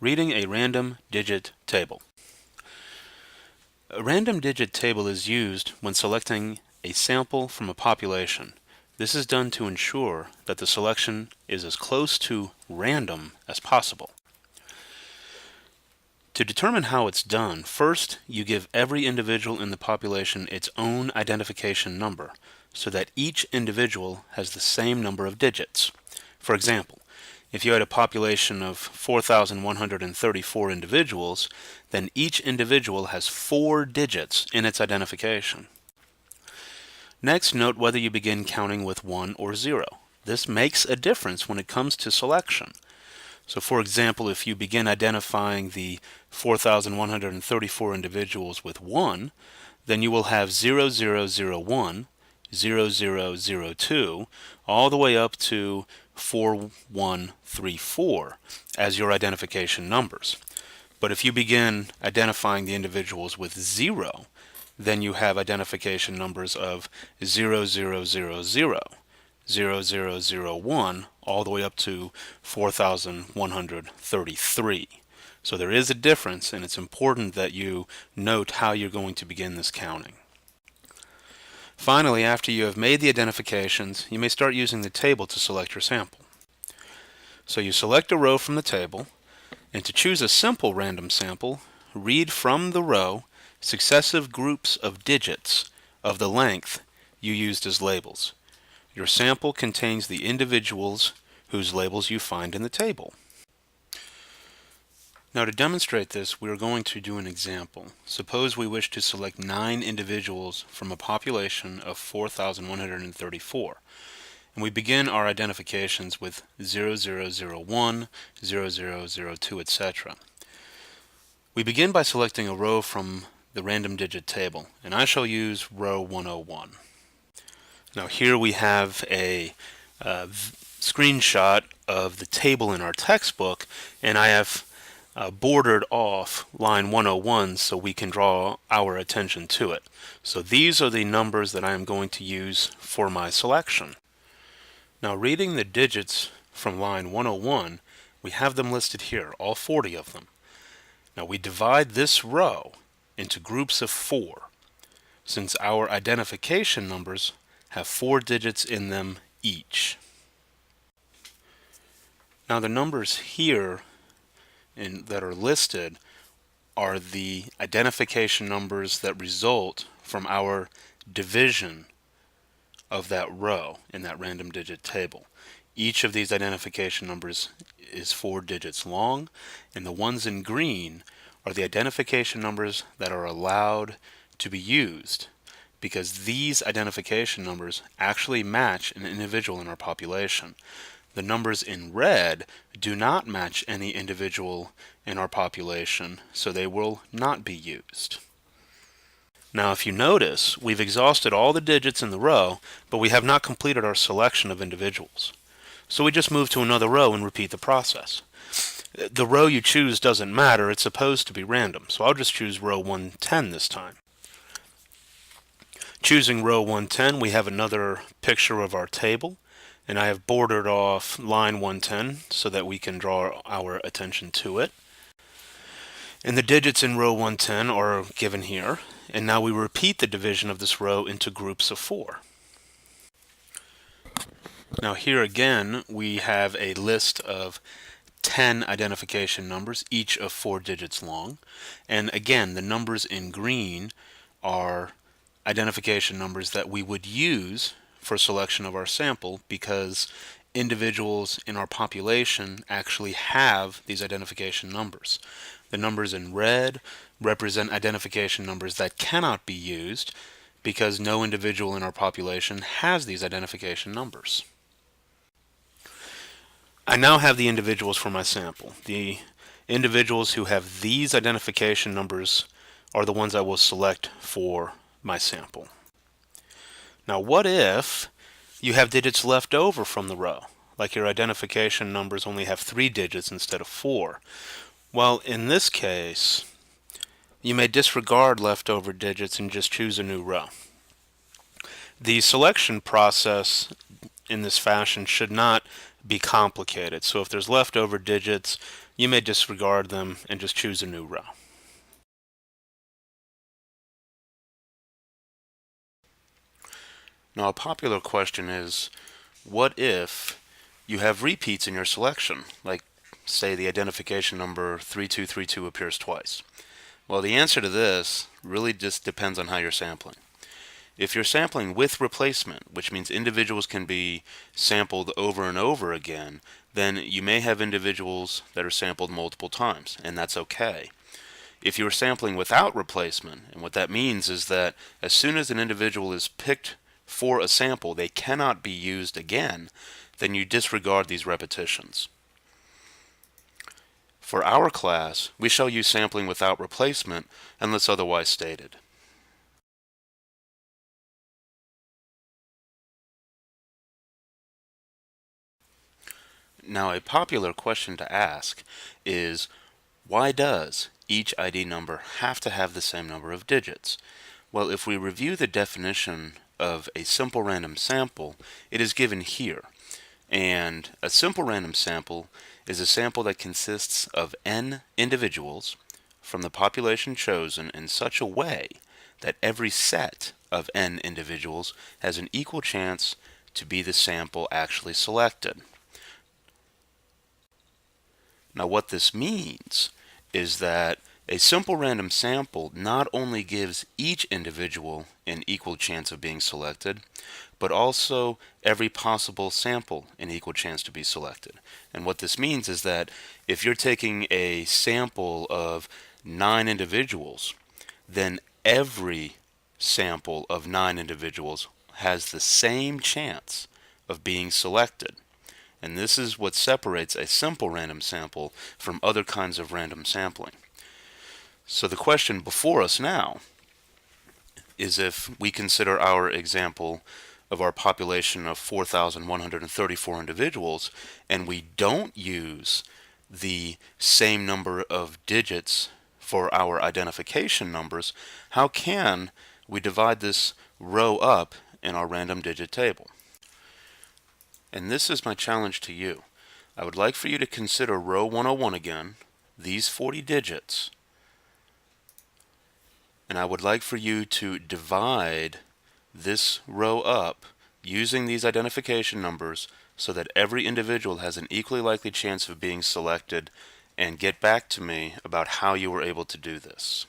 Reading a random digit table. A random digit table is used when selecting a sample from a population. This is done to ensure that the selection is as close to random as possible. To determine how it's done, first you give every individual in the population its own identification number, so that each individual has the same number of digits. For example, if you had a population of 4,134 individuals, then each individual has 4 digits in its identification. Next, note whether you begin counting with 1 or 0. This makes a difference when it comes to selection. So for example, if you begin identifying the 4,134 individuals with 1, then you will have 0001, 0002, all the way up to 4134 as your identification numbers. But if you begin identifying the individuals with 0, then you have identification numbers of 0000, 0001, all the way up to 4,133. So there is a difference, and it's important that you note how you're going to begin this counting. Finally, after you have made the identifications, you may start using the table to select your sample. So you select a row from the table, and to choose a simple random sample, read from the row successive groups of digits of the length you used as labels. Your sample contains the individuals whose labels you find in the table. Now to demonstrate this, we are going to do an example. Suppose we wish to select 9 individuals from a population of 4,134. And we begin our identifications with 0001, 0002, etc. We begin by selecting a row from the random digit table, and I shall use row 101. Now here we have a screenshot of the table in our textbook, and I have bordered off line 101 so we can draw our attention to it. So these are the numbers that I am going to use for my selection. Now reading the digits from line 101, we have them listed here, all 40 of them. Now we divide this row into groups of 4, since our identification numbers have 4 digits in them each. Now the numbers here that are listed are the identification numbers that result from our division of that row in that random digit table. Each of these identification numbers is 4 digits long, and the ones in green are the identification numbers that are allowed to be used, because these identification numbers actually match an individual in our population. The numbers in red do not match any individual in our population, so they will not be used. Now if you notice, we've exhausted all the digits in the row, but we have not completed our selection of individuals. So we just move to another row and repeat the process. The row you choose doesn't matter, it's supposed to be random, so I'll just choose row 110 this time. Choosing row 110, we have another picture of our table, and I have bordered off line 110 so that we can draw our attention to it. And the digits in row 110 are given here, and now we repeat the division of this row into groups of 4. Now here again we have a list of 10 identification numbers, each of 4 digits long, and again the numbers in green are identification numbers that we would use for selection of our sample, because individuals in our population actually have these identification numbers. The numbers in red represent identification numbers that cannot be used because no individual in our population has these identification numbers. I now have the individuals for my sample. The individuals who have these identification numbers are the ones I will select for my sample. Now what if you have digits left over from the row, like your identification numbers only have 3 digits instead of 4? Well, in this case, you may disregard leftover digits and just choose a new row. The selection process in this fashion should not be complicated. So if there's leftover digits, you may disregard them and just choose a new row. Now, a popular question is, what if you have repeats in your selection? Like, say the identification number 3232 appears twice. Well, the answer to this really just depends on how you're sampling. If you're sampling with replacement, which means individuals can be sampled over and over again, then you may have individuals that are sampled multiple times, and that's okay. If you're sampling without replacement, and what that means is that as soon as an individual is picked for a sample, they cannot be used again, then you disregard these repetitions. For our class, we shall use sampling without replacement unless otherwise stated. Now, a popular question to ask is, why does each ID number have to have the same number of digits? Well, if we review the definition of a simple random sample, it is given here. And a simple random sample is a sample that consists of n individuals from the population chosen in such a way that every set of n individuals has an equal chance to be the sample actually selected. Now, what this means is that a simple random sample not only gives each individual an equal chance of being selected, but also every possible sample an equal chance to be selected. And what this means is that if you're taking a sample of 9 individuals, then every sample of 9 individuals has the same chance of being selected. And this is what separates a simple random sample from other kinds of random sampling. So the question before us now is, if we consider our example of our population of 4,134 individuals, and we don't use the same number of digits for our identification numbers, how can we divide this row up in our random digit table? And this is my challenge to you. I would like for you to consider row 101 again, these 40 digits, and I would like for you to divide this row up using these identification numbers so that every individual has an equally likely chance of being selected, and get back to me about how you were able to do this.